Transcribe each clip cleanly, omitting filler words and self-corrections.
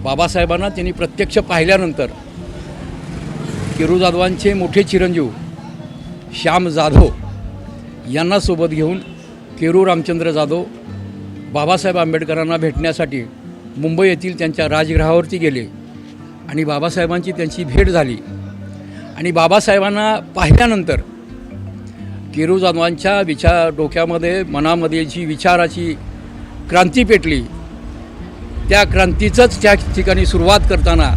बाबासाहेबांना त्यांनी प्रत्यक्ष पाहिल्यानंतर केरू जाधवांचे मोठे चिरंजीव श्याम जाधव यांना सोबत घेऊन केरू रामचंद्र जाधव बाबासाहेब आंबेडकरांना भेटण्यासाठी मुंबई येथील त्यांच्या राजगृहावरती गेले आणि बाबासाहेबांची त्यांची भेट झाली। आणि बाबासाहेबांना पाहिल्यानंतर केरू जाधवांच्या डोक्यामध्ये मनामध्ये जी विचाराची क्रांती पेटली, त्या क्रांतीचंच त्या ठिकाणी सुरुवात करताना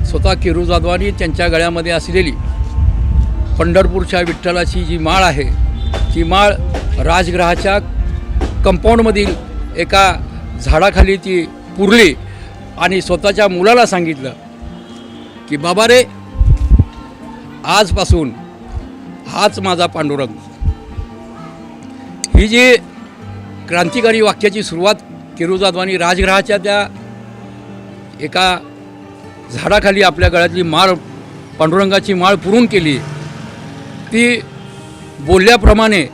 स्वतः केरू जाधवांनी त्यांच्या गळ्यामध्ये असलेली पंढरपूरच्या विठ्ठलाची जी माळ आहे ती माळ राजगृहाच्या कंपाऊंडमधील एका झाडाखाली ती पुरली आणि स्वतःच्या मुलाला सांगितलं की बाबा रे, आजपासून हाच माझा पांडुरंग। ही जी क्रांतिकारी वाक्याची सुरुवात केरू जाधवांनी राजगृहाच्या त्या एका झाडाखाली आपल्या गळ्यातली माळ, पांडुरंगाची माळ पुरून केली, ती बोलल्याप्रमाणे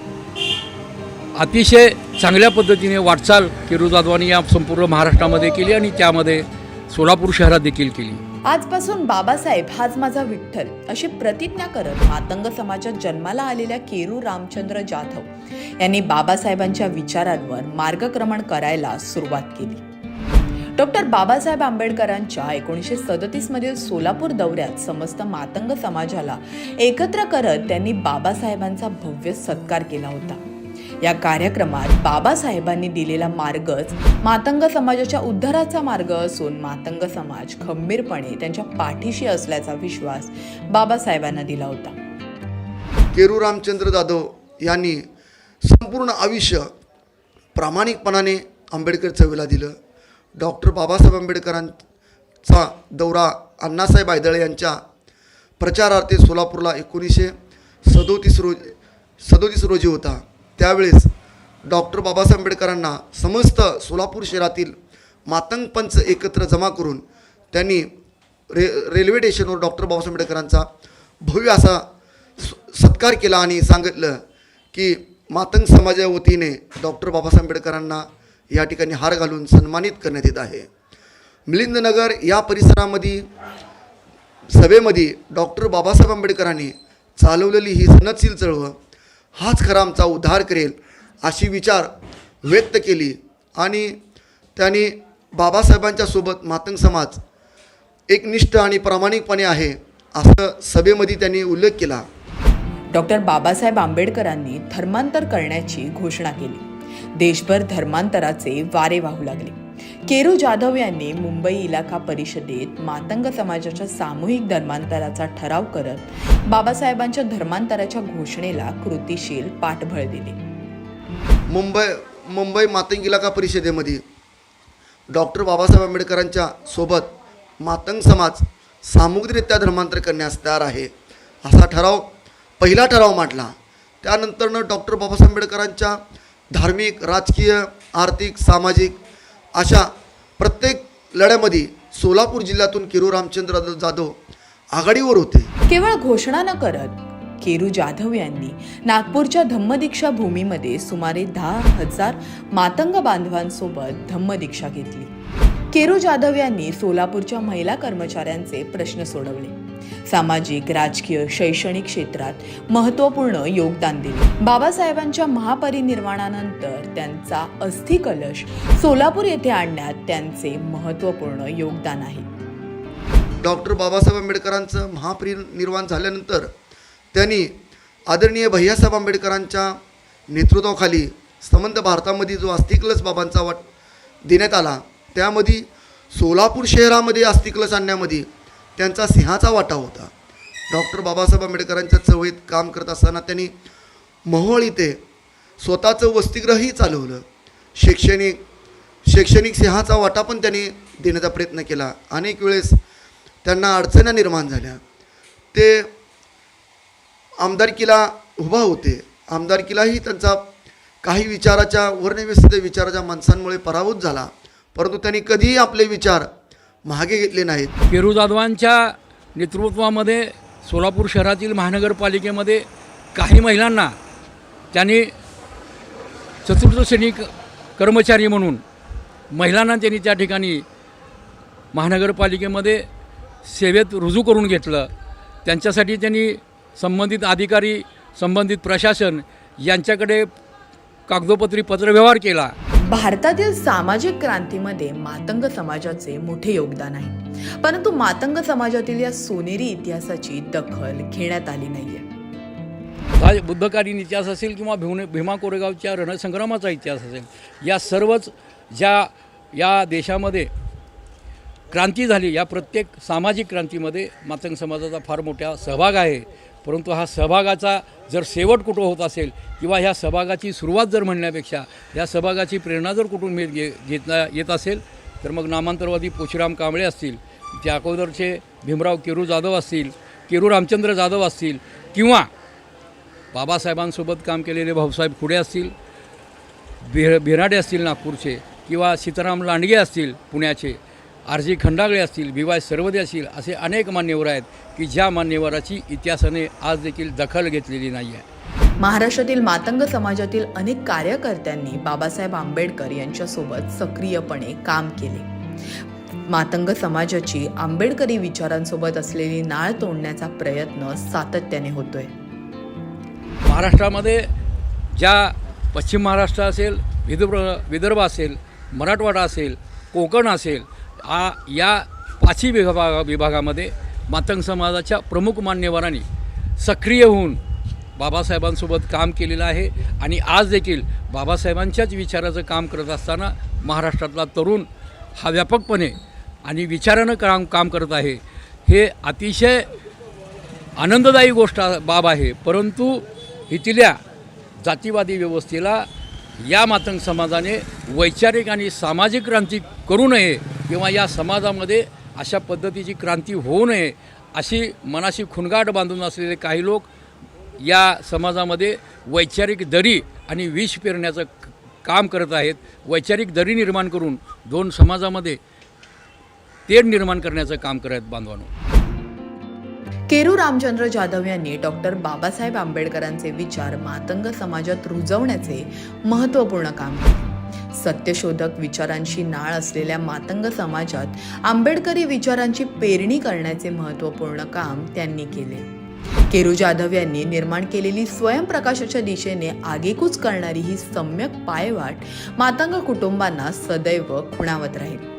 अतिशय चांगल्या पद्धतीने वाटचाल केरू जाधवांनी या संपूर्ण महाराष्ट्रामध्ये केली आणि त्यामध्ये सोलापूर शहरात देखील केली। आजपासून बाबासाहेब हाच माझा विठ्ठल अशी प्रतिज्ञा करत मातंग समाजात जन्माला आलेल्या केरू रामचंद्र जाधव यांनी बाबासाहेबांच्या विचारांवर मार्गक्रमण करायला सुरुवात केली। डॉक्टर बाबासाहेब आंबेडकरांच्या 1937 मधील सोलापूर दौऱ्यात समस्त मातंग समाजाला एकत्र करत त्यांनी बाबासाहेबांचा भव्य सत्कार केला होता। या कार्यक्रमात बाबासाहेबांनी दिलेला मार्गच मातंग समाजाच्या उद्धाराचा मार्ग असून मातंग समाज खंबीरपणे त्यांच्या पाठीशी असल्याचा विश्वास बाबासाहेबांना दिला होता। केरू रामचंद्र जाधव यांनी संपूर्ण आयुष्य प्रामाणिकपणाने आंबेडकर चळवळीला दिलं। डॉक्टर बाबासाहेब आंबेडकरांचा दौरा अण्णासाहेब आयदळे यांच्या प्रचारार्थ सोलापूरला 1937 रोजी होता। त्यावेळेस डॉक्टर बाबासाहेब आंबेडकरांना समस्त सोलापूर शहरातील मातंग पंच एकत्र जमा करून त्यांनी रेल्वे स्टेशनवर डॉक्टर बाबासाहेब आंबेडकरांचा भव्य असा सत्कार केला आणि सांगितलं की मातंग समाजाच्या वतीने डॉक्टर बाबासाहेब आंबेडकरांना या ठिकाणी हार घालून सन्मानित करण्यात येत आहे। मिलिंदनगर या परिसरामध्ये सभेमध्ये डॉक्टर बाबासाहेब आंबेडकरांनी चालवलेली ही सनदशील चळवळ हाच खरा आमचा उद्धार करेल अशी विचार व्यक्त केली आणि त्यांनी बाबासाहेबांच्या सोबत मातंग समाज एकनिष्ठ आणि प्रामाणिकपणे आहे असं सभेमध्ये त्यांनी उल्लेख केला। डॉक्टर बाबासाहेब आंबेडकरांनी धर्मांतर करण्याची घोषणा केली। देशभर धर्मांतराचे वारे वाहू लागले। केरू जाधव यांनी मुंबई इलाका परिषदेत मातंग समाजाच्या सामूहिक धर्मांतराचा ठराव करत बाबासाहेबांच्या धर्मांतराच्या घोषणेला कृतीशील पाठबळ दिले। मुंबई मातंग इलाका परिषदेमध्ये डॉक्टर बाबासाहेब आंबेडकरांच्या सोबत मातंग समाज सामूहिकरित्या धर्मांतर करण्यास तयार आहे असा पहिला ठराव मांडला। त्यानंतरनं डॉक्टर बाबासाहेब आंबेडकरांच्या धार्मिक, राजकीय, आर्थिक, सामाजिक अशा प्रत्येक लढ्यामध्ये सोलापूर जिल्ह्यातून केरू रामचंद्र जाधव आघाडीवर होते। केवळ घोषणा न करत केरू जाधव यांनी नागपूरच्या धम्मदीक्षा भूमीमध्ये सुमारे 10,000 मातंग बांधवांसोबत धम्मदीक्षा घेतली। केरू जाधव यांनी सोलापूरच्या महिला कर्मचाऱ्यांचे प्रश्न सोडवले, सामाजिक, राजकीय, शैक्षणिक क्षेत्रात महत्त्वपूर्ण योगदान दिले। बाबासाहेबांच्या महापरिनिर्वाणानंतर त्यांचा अस्थिकलश सोलापूर येथे आणण्यात त्यांचे महत्त्वपूर्ण योगदान आहे। डॉक्टर बाबासाहेब आंबेडकरांचं महापरिनिर्वाण झाल्यानंतर त्यांनी आदरणीय भैयासाहेब आंबेडकरांच्या नेतृत्वाखाली संबंध भारतामध्ये जो अस्थिकलश बाबांचा देण्यात आला त्यामध्ये सोलापूर शहरामध्ये अस्थिकलश आणण्यामध्ये त्यांचा सिंहाचा वाटा होता। डॉक्टर बाबासाहेब आंबेडकरांच्या चळवळीत काम करत असताना त्यांनी मोहोळ इथे स्वतःचं वसतिगृहही चालवलं। शैक्षणिक सिंहाचा वाटा पण त्यांनी देण्याचा प्रयत्न केला। अनेक वेळेस त्यांना अडचणी निर्माण झाल्या, ते आमदारकीला उभा होते। आमदारकीलाही त्यांचा काही विचाराच्या वर्णव्यस्थित विचाराच्या माणसांमुळे पराभूत झाला, परंतु त्यांनी कधीही आपले विचार मागे घेतले नाहीत। केरू जाधवांच्या नेतृत्वामध्ये सोलापूर शहरातील महानगरपालिकेमध्ये काही महिलांना त्यांनी चतुर्थ श्रेणी कर्मचारी म्हणून महिलांना त्यांनी त्या ठिकाणी महानगरपालिकेमध्ये सेवेत रुजू करून घेतलं. त्यांच्यासाठी त्यांनी संबंधित अधिकारी, संबंधित प्रशासन यांच्याकडे कागदोपत्री पत्रव्यवहार केला. भारतातील सामाजिक क्रांतीमध्ये मातंग समाजाचे मोठे योगदान आहे, परंतु मातंग समाजातील या सोनेरी इतिहासाची दखल घेण्यात आली नाहीये. हा बुद्धकालीन इतिहास असेल किंवा भीमा कोरेगावच्या रणसंग्रामाचा इतिहास असेल, या सर्वच ज्या या देशामध्ये क्रांती झाली, या प्रत्येक सामाजिक क्रांतीमध्ये मातंग समाजाचा फार मोठा सहभाग आहे. परंतु हा सहभागाचा जर शेवट कुठं होत असेल किंवा ह्या सहभागाची सुरुवात जर म्हणण्यापेक्षा ह्या सहभागाची प्रेरणा जर कुठून घेता येत असेल तर मग नामांतरवादी पोशीराम कांबळे असतील, त्या अगोदरचे भीमराव केरू जाधव असतील, केरू रामचंद्र जाधव असतील, किंवा बाबासाहेबांसोबत काम केलेले भाऊसाहेब खुडे असतील, बिराडे असतील नागपूरचे, किंवा सीताराम लांडगे असतील पुण्याचे, आर.जी. खंडागळे असतील, बी.वाय. सरवदे असतील, असे अनेक मान्यवर आहेत की ज्या मान्यवराची इतिहासाने आज देखील दखल घेतलेली नाही आहे. महाराष्ट्रातील मातंग समाजातील अनेक कार्यकर्त्यांनी बाबासाहेब आंबेडकर यांच्यासोबत सक्रियपणे काम केले. मातंग समाजाची आंबेडकरी विचारांसोबत असलेली नाळ तोडण्याचा प्रयत्न सातत्याने होतोय. महाराष्ट्रामध्ये ज्या पश्चिम महाराष्ट्र असेल, विदर्भ असेल, मराठवाडा असेल, कोकण असेल, या पाचही विभागामध्ये मातंग समाजाच्या प्रमुख मान्यवरांनी सक्रिय होऊन बाबासाहेबांसोबत काम केलेलं आहे. आणि आज देखील बाबासाहेबांच्याच विचाराचं काम करत असताना महाराष्ट्रातला तरुण हा व्यापकपणे आणि विचारानं काम करत आहे. हे अतिशय आनंददायी बाब आहे. परंतु इथल्या जातीवादी व्यवस्थेला या मातंग समाजाने वैचारिक आणि सामाजिक क्रांती करू नये किंवा या समाजामध्ये अशा पद्धतीची क्रांती होऊ नये अशी मनाशी खुणगाट बांधून असलेले काही लोक या समाजामध्ये वैचारिक दरी आणि विष पेरण्याचं काम करत आहेत. वैचारिक दरी निर्माण करून दोन समाजामध्ये तेढ निर्माण करण्याचं काम करत आहेत. बांधवांनो, केरू रामचंद्र जाधव यांनी डॉक्टर बाबासाहेब आंबेडकरांचे विचार मातंग समाजात रुजवण्याचे महत्त्वपूर्ण काम केले. सत्यशोधक विचारांशी नाळ असलेल्या मातंग समाजात आंबेडकरी विचारांची पेरणी करण्याचे महत्त्वपूर्ण काम त्यांनी केले. केरू जाधव यांनी निर्माण केलेली स्वयंप्रकाशाच्या दिशेने आगेकूच करणारी ही सम्यक पायवाट मातंग कुटुंबांना सदैव खुणावत राहील.